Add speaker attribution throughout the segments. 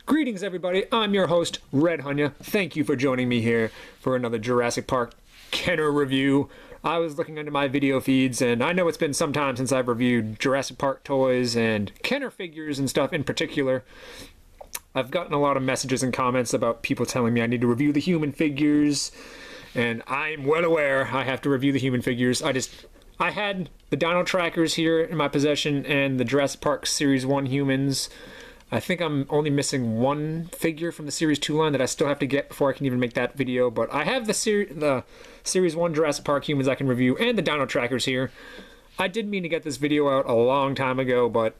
Speaker 1: Greetings everybody, I'm your host, Red Hunya. Thank you for joining me here for another Jurassic Park Kenner review. I was looking into my video feeds and I know it's been some time since I've reviewed Jurassic Park toys and Kenner figures and stuff in particular. I've gotten a lot of messages and comments about people telling me I need to review the human figures, and I'm well aware I have to review the human figures. I had the Dino Trackers here in my possession and the Jurassic Park Series 1 humans. I think I'm only missing one figure from the Series 2 line that I still have to get before I can even make that video, but I have the Series 1 Jurassic Park humans I can review and the Dino Trackers here. I did mean to get this video out a long time ago, but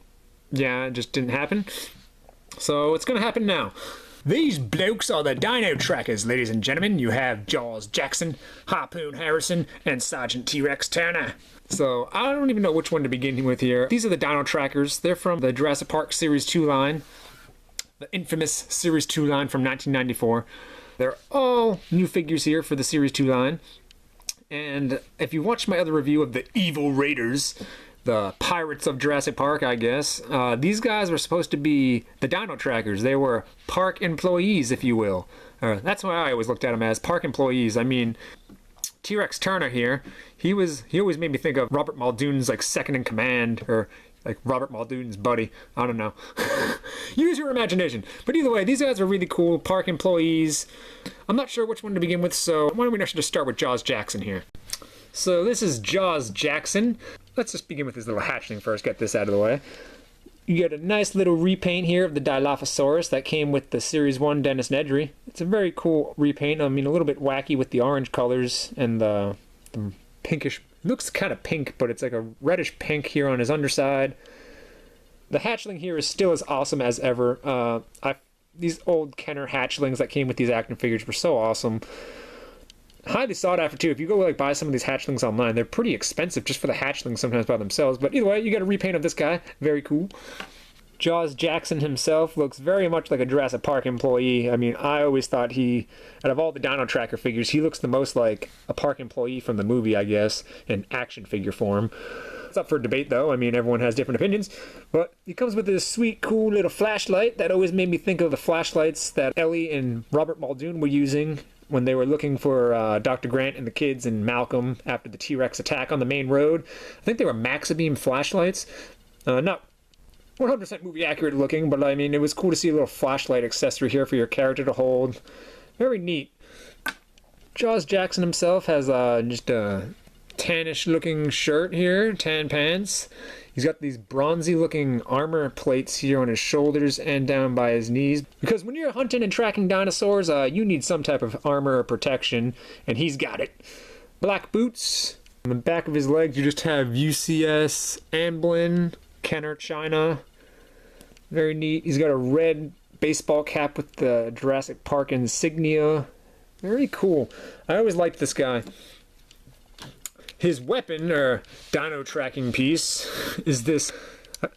Speaker 1: yeah, it just didn't happen. So it's gonna happen now. These blokes are the Dino Trackers, ladies and gentlemen. You have Jaws Jackson, Harpoon Harrison, and Sergeant T-Rex Turner. So I don't even know which one to begin with here. These are the Dino Trackers. They're from the Jurassic Park Series 2 line, the infamous Series 2 line from 1994. They're all new figures here for the Series 2 line. And if you watch my other review of the Evil Raiders, the Pirates of Jurassic Park, I guess, these guys were supposed to be the Dino Trackers. They were park employees, if you will. That's why I always looked at them as park employees. I mean, T-Rex Turner here, he always made me think of Robert Muldoon's like second in command, or like Robert Muldoon's buddy. I don't know. Use your imagination. But either way, these guys are really cool park employees. I'm not sure which one to begin with, so why don't we just start with Jaws Jackson here. So this is Jaws Jackson. Let's just begin with his little hatchling first, get this out of the way. You get a nice little repaint here of the Dilophosaurus that came with the Series 1 Dennis Nedry. It's a very cool repaint. I mean, a little bit wacky with the orange colors and the pinkish. It looks kind of pink, but it's like a reddish pink here on his underside. The hatchling here is still as awesome as ever. These old Kenner hatchlings that came with these action figures were so awesome. Highly sought after too. If you go like buy some of these hatchlings online, they're pretty expensive just for the hatchlings sometimes by themselves. But either way, you get a repaint of this guy. Very cool. Jaws Jackson himself looks very much like a Jurassic Park employee. I mean, I always thought out of all the Dino Tracker figures, he looks the most like a park employee from the movie, I guess, in action figure form. It's up for debate though. I mean, everyone has different opinions. But he comes with this sweet, cool little flashlight that always made me think of the flashlights that Ellie and Robert Muldoon were using when they were looking for Dr. Grant and the kids and Malcolm after the T-Rex attack on the main road. I think they were Maxibeam flashlights. Not 100% movie accurate looking, but I mean, it was cool to see a little flashlight accessory here for your character to hold. Very neat. Jaws Jackson himself has just a tannish looking shirt here, tan pants. He's got these bronzy looking armor plates here on his shoulders and down by his knees. Because when you're hunting and tracking dinosaurs, you need some type of armor or protection, and he's got it. Black boots. On the back of his legs you just have UCS, Amblin, Kenner, China. Very neat. He's got a red baseball cap with the Jurassic Park insignia. Very cool. I always liked this guy. His weapon, or dino tracking piece, is this. I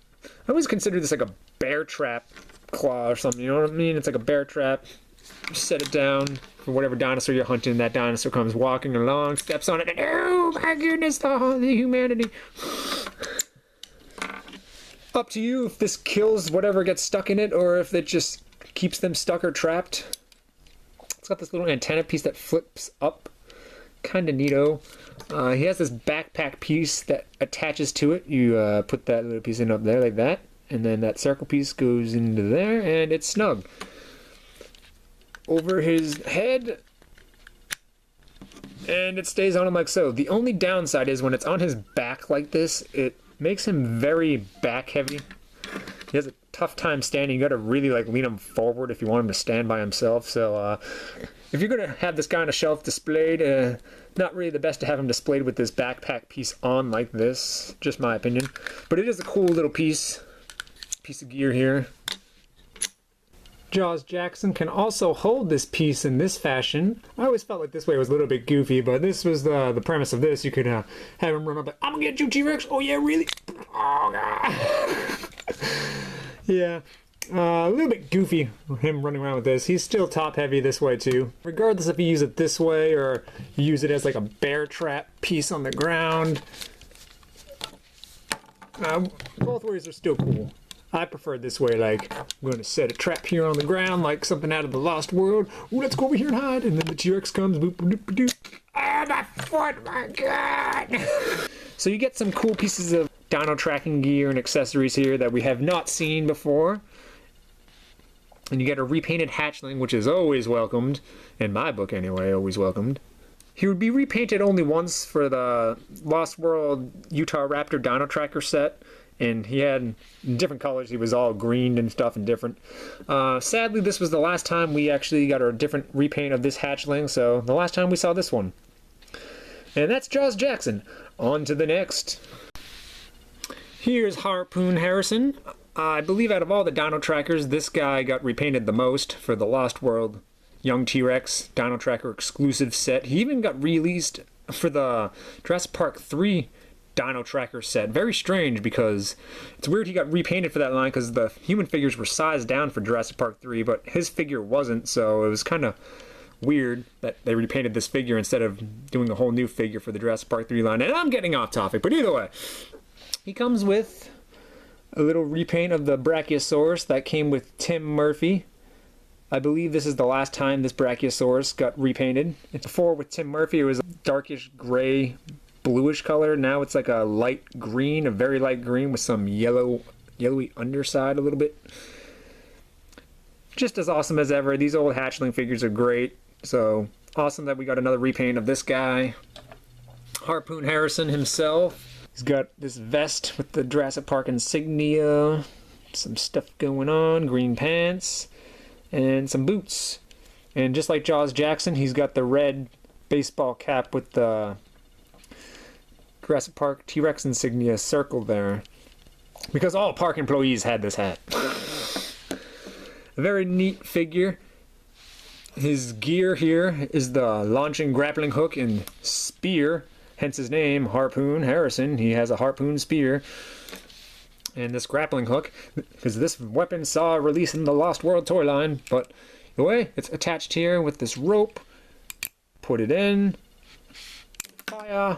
Speaker 1: always consider this like a bear trap claw or something, you know what I mean? It's like a bear trap. You set it down for whatever dinosaur you're hunting, that dinosaur comes walking along, steps on it, and oh my goodness, the humanity. Up to you if this kills whatever gets stuck in it, or if it just keeps them stuck or trapped. It's got this little antenna piece that flips up. Kind of neato. He has this backpack piece that attaches to it. You put that little piece in up there like that, and then that circle piece goes into there, and it's snug. Over his head, and it stays on him like so. The only downside is when it's on his back like this, it makes him very back heavy. He has a tough time standing. You got to really like lean him forward if you want him to stand by himself. So if you're gonna have this guy on a shelf displayed, not really the best to have him displayed with this backpack piece on like this, just my opinion. But it is a cool little piece of gear here. Jaws Jackson can also hold this piece in this fashion. I always felt like this way was a little bit goofy, but this was the premise of this. You could have him run up like, I'm gonna get you, T-Rex. Oh yeah, really? Oh god. Yeah. A little bit goofy, him running around with this. He's still top heavy this way too. Regardless if you use it this way or you use it as like a bear trap piece on the ground. Both ways are still cool. I prefer this way, like, I'm going to set a trap here on the ground, like something out of the Lost World. Ooh, let's go over here and hide. And then the T-Rex comes, boop, boop, boop, boop. Ah, my foot, my god! So you get some cool pieces of dino tracking gear and accessories here that we have not seen before. And you get a repainted hatchling, which is always welcomed. In my book, anyway, always welcomed. He would be repainted only once for the Lost World Utah Raptor Dino Tracker set. And he had different colors. He was all green and stuff and different. Sadly, this was the last time we actually got a different repaint of this hatchling. So the last time we saw this one. And that's Jaws Jackson. On to the next. Here's Harpoon Harrison. I believe out of all the Dino Trackers, this guy got repainted the most for the Lost World Young T-Rex Dino Tracker exclusive set. He even got released for the Jurassic Park 3 Dino Tracker set. Very strange because it's weird he got repainted for that line because the human figures were sized down for Jurassic Park 3, but his figure wasn't, so it was kind of weird that they repainted this figure instead of doing a whole new figure for the Jurassic Park 3 line. And I'm getting off topic, but either way, he comes with a little repaint of the Brachiosaurus that came with Tim Murphy. I believe this is the last time this Brachiosaurus got repainted. Before with Tim Murphy, it was a darkish gray, bluish color. Now it's like a light green, a very light green with some yellowy underside a little bit. Just as awesome as ever. These old hatchling figures are great. So awesome that we got another repaint of this guy. Harpoon Harrison himself. He's got this vest with the Jurassic Park insignia. Some stuff going on. Green pants. And some boots. And just like Jaws Jackson, he's got the red baseball cap with the Jurassic Park T-Rex insignia circled there. Because all park employees had this hat. A very neat figure. His gear here is the launching grappling hook and spear. Hence his name, Harpoon Harrison. He has a harpoon spear. And this grappling hook, because this weapon saw a release in the Lost World toy line. But anyway, it's attached here with this rope. Put it in. Fire.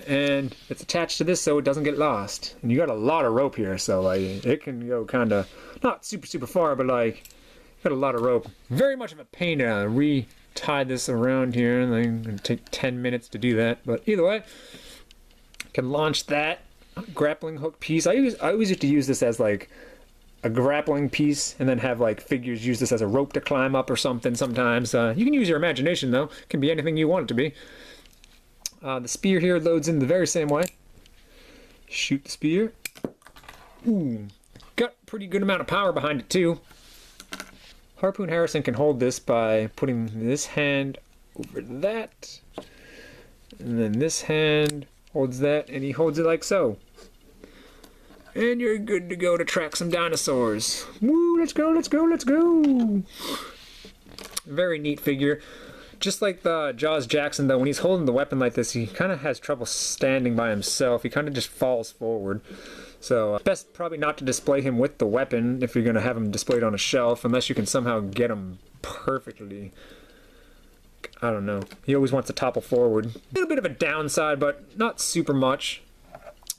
Speaker 1: And it's attached to this so it doesn't get lost. And you got a lot of rope here, so like it can go kind of not super far, but like you got a lot of rope. Very much of a pain to re-tie this around here, and it's gonna take 10 minutes to do that. But either way, can launch that grappling hook piece. I always used to use this as like a grappling piece, and then have like figures use this as a rope to climb up or something. Sometimes you can use your imagination though. It can be anything you want it to be. The spear here loads in the very same way. Shoot the spear. Ooh, got a pretty good amount of power behind it too. Harpoon Harrison can hold this by putting this hand over that. And then this hand holds that, and he holds it like so. And you're good to go to track some dinosaurs. Woo, let's go, let's go, let's go. Very neat figure. Just like the Jaws Jackson, though, when he's holding the weapon like this, he kind of has trouble standing by himself. He kind of just falls forward. So, best probably not to display him with the weapon if you're going to have him displayed on a shelf, unless you can somehow get him perfectly. I don't know. He always wants to topple forward. A little bit of a downside, but not super much.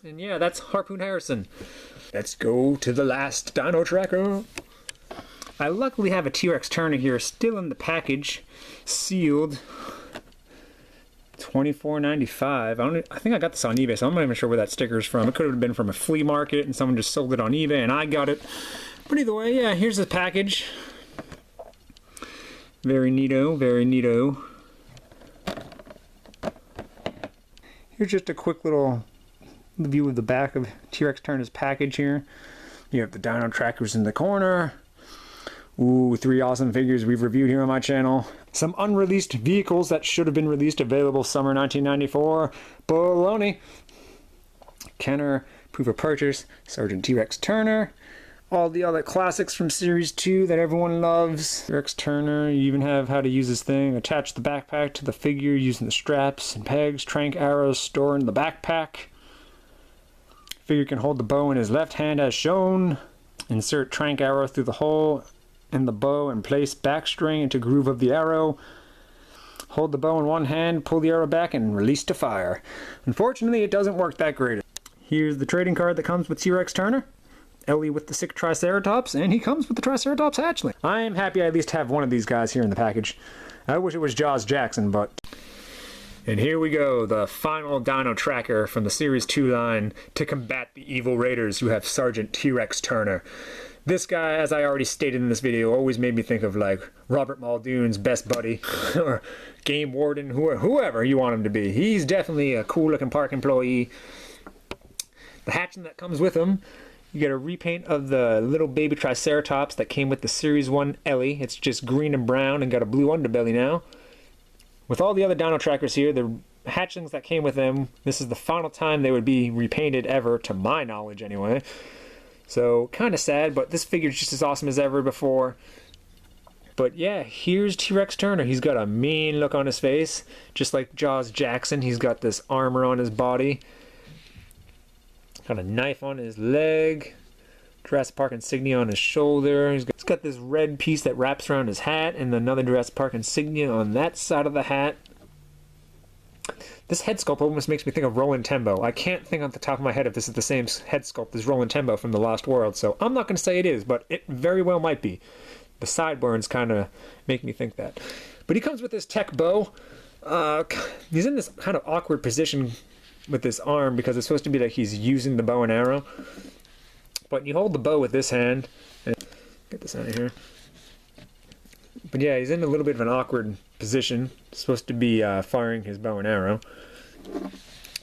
Speaker 1: And yeah, that's Harpoon Harrison. Let's go to the last Dino Tracker. I luckily have a T-Rex Turner here still in the package, sealed. $24.95. I think I got this on eBay, so I'm not even sure where that sticker is from. It could have been from a flea market and someone just sold it on eBay and I got it. But either way, yeah, here's the package. Very neato, very neato. Here's just a quick little view of the back of T-Rex Turner's package here. You have the Dino Trackers in the corner. Ooh, 3 awesome figures we've reviewed here on my channel. Some unreleased vehicles that should have been released, available summer 1994. Baloney. Kenner, proof of purchase. Sergeant T-Rex Turner. all the other classics from Series 2 that everyone loves. Rex Turner, you even have how to use this thing. Attach the backpack to the figure using the straps and pegs. Trank arrows stored in the backpack. Figure can hold the bow in his left hand as shown. Insert trank arrow through the hole in the bow and place backstring into groove of the arrow. Hold the bow in one hand, pull the arrow back, and release to fire. Unfortunately, it doesn't work that great. Here's the trading card that comes with T-Rex Turner. Ellie with the sick Triceratops, and he comes with the Triceratops hatchling. I am happy I at least have one of these guys here in the package. I wish it was Jaws Jackson, but... And here we go, the final Dino Tracker from the Series 2 line to combat the evil raiders who have Sergeant T-Rex Turner. This guy, as I already stated in this video, always made me think of like Robert Muldoon's best buddy, or Game Warden, whoever you want him to be. He's definitely a cool looking park employee. The hatchling that comes with him, you get a repaint of the little baby Triceratops that came with the Series 1 Ellie. It's just green and brown and got a blue underbelly now. With all the other Dino Trackers here, the hatchlings that came with them, this is the final time they would be repainted ever, to my knowledge anyway. So, kind of sad, but this figure's just as awesome as ever before. But yeah, here's T-Rex Turner. He's got a mean look on his face, just like Jaws Jackson. He's got this armor on his body. Got a knife on his leg. Jurassic Park insignia on his shoulder. He's got this red piece that wraps around his hat, and another Jurassic Park insignia on that side of the hat. This head sculpt almost makes me think of Roland Tembo. I can't think off the top of my head if this is the same head sculpt as Roland Tembo from The Lost World, so I'm not going to say it is, but it very well might be. The sideburns kind of make me think that. But he comes with this tech bow. He's in this kind of awkward position with this arm because it's supposed to be like he's using the bow and arrow. But you hold the bow with this hand. And get this out of here. But yeah, he's in a little bit of an awkward position. He's supposed to be firing his bow and arrow.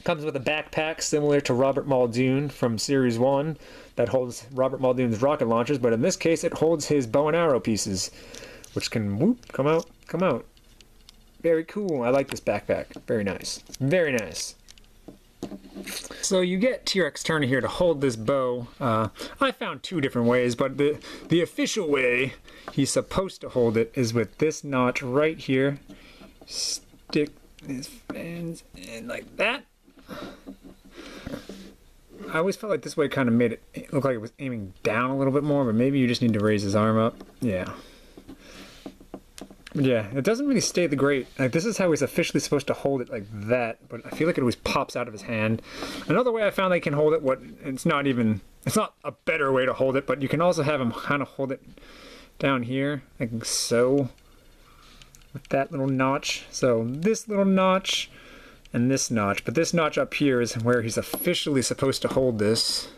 Speaker 1: Comes with a backpack similar to Robert Muldoon from Series 1 that holds Robert Muldoon's rocket launchers, but in this case it holds his bow and arrow pieces, which can whoop, come out. Very cool. I like this backpack. Very nice. Very nice. So you get T-Rex Turner here to hold this bow. I found two different ways, but the official way he's supposed to hold it is with this notch right here. Stick his fans in like that. I always felt like this way kind of made it look like it was aiming down a little bit more, but maybe you just need to raise his arm up. Yeah. Yeah, it doesn't really stay the great. Like, this is how he's officially supposed to hold it, like that, but I feel like it always pops out of his hand. Another way I found they can hold it, it's not a better way to hold it, but you can also have him kind of hold it down here, like so, with that little notch. So this little notch and this notch, but this notch up here is where he's officially supposed to hold this,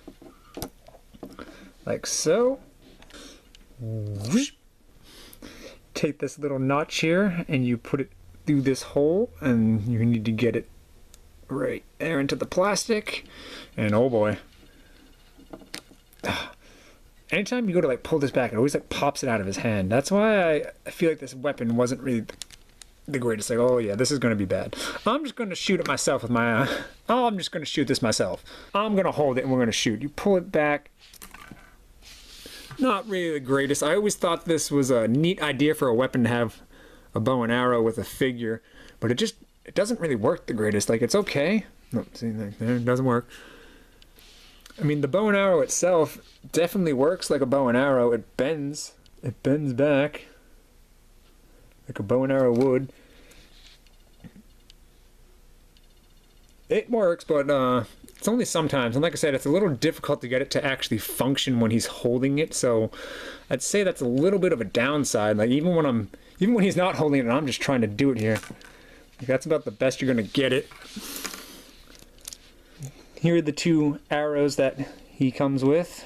Speaker 1: like so. Take this little notch here and you put it through this hole, and you need to get it right there into the plastic, and oh boy, anytime you go to like pull this back, it always like pops it out of his hand. That's why I feel like this weapon wasn't really the greatest. Like, oh yeah, this is going to be bad. I'm just going to shoot it myself with my I'm just going to shoot this myself. I'm going to hold it and we're going to shoot. You pull it back. Not really the greatest. I always thought this was a neat idea for a weapon to have a bow and arrow with a figure, but it doesn't really work the greatest. Like, it's okay. No, see, like there, it doesn't work. I mean, the bow and arrow itself definitely works like a bow and arrow. It bends back like a bow and arrow would. It works, but it's only sometimes, and like I said, it's a little difficult to get it to actually function when he's holding it, so I'd say that's a little bit of a downside. Like, even when he's not holding it and I'm just trying to do it here, like, that's about the best you're gonna get it. Here are the two arrows that he comes with.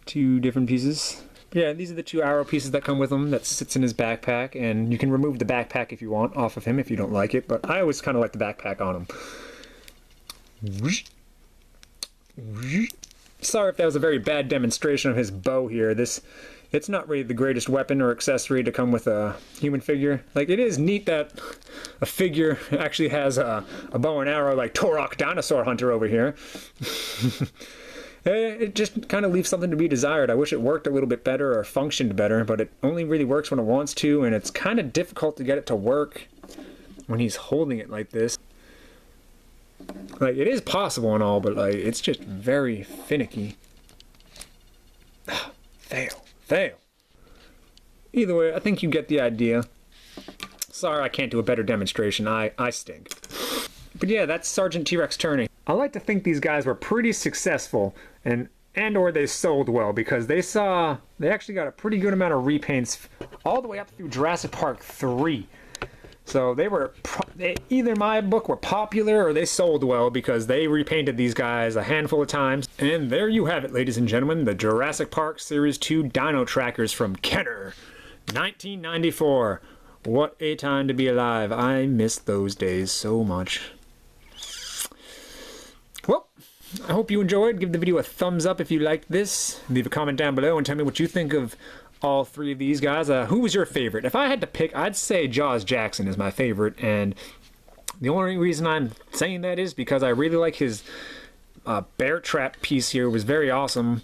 Speaker 1: Two different pieces. Yeah, these are the two arrow pieces that come with him that sits in his backpack, and you can remove the backpack if you want off of him if you don't like it, but I always kind of like the backpack on him. Sorry if that was a very bad demonstration of his bow here. It's not really the greatest weapon or accessory to come with a human figure. Like, it is neat that a figure actually has a bow and arrow like Turok Dinosaur Hunter over here. It just kind of leaves something to be desired. I wish it worked a little bit better or functioned better, but it only really works when it wants to, and it's kind of difficult to get it to work when he's holding it like this. Like, it is possible and all, but like, it's just very finicky. Fail. Either way, I think you get the idea. Sorry I can't do a better demonstration. I stink. But yeah, that's Sergeant T-Rex turning. I like to think these guys were pretty successful and or they sold well, because they actually got a pretty good amount of repaints all the way up through Jurassic Park 3. So they either in my book were popular or they sold well, because they repainted these guys a handful of times. And there you have it, ladies and gentlemen, the Jurassic Park Series 2 Dino Trackers from Kenner, 1994. What a time to be alive. I miss those days so much. Well, I hope you enjoyed. Give the video a thumbs up if you liked this. Leave a comment down below and tell me what you think of all three of these guys. Who was your favorite? If I had to pick, I'd say Jaws Jackson is my favorite, and the only reason I'm saying that is because I really like his bear trap piece here. It was very awesome,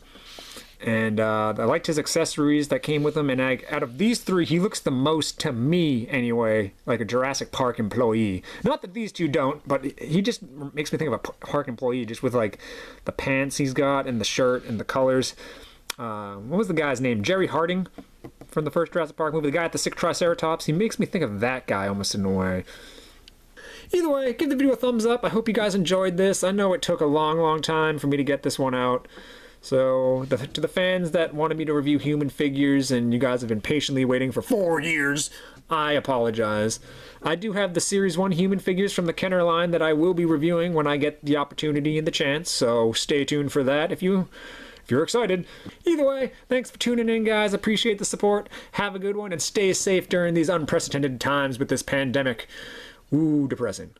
Speaker 1: and I liked his accessories that came with him, and out of these three, he looks the most, to me anyway, like a Jurassic Park employee. Not that these two don't, but he just makes me think of a park employee, just with like the pants he's got and the shirt and the colors. What was the guy's name? Jerry Harding from the first Jurassic Park movie, the guy at the 6 Triceratops. He makes me think of that guy almost in a way. Either way, give the video a thumbs up. I hope you guys enjoyed this. I know it took a long time for me to get this one out. So, to the fans that wanted me to review human figures and you guys have been patiently waiting for 4 years, I apologize. I do have the Series 1 human figures from the Kenner line that I will be reviewing when I get the opportunity and the chance, so stay tuned for that if you're excited. Either way, thanks for tuning in, guys. Appreciate the support. Have a good one and stay safe during these unprecedented times with this pandemic. Ooh, depressing.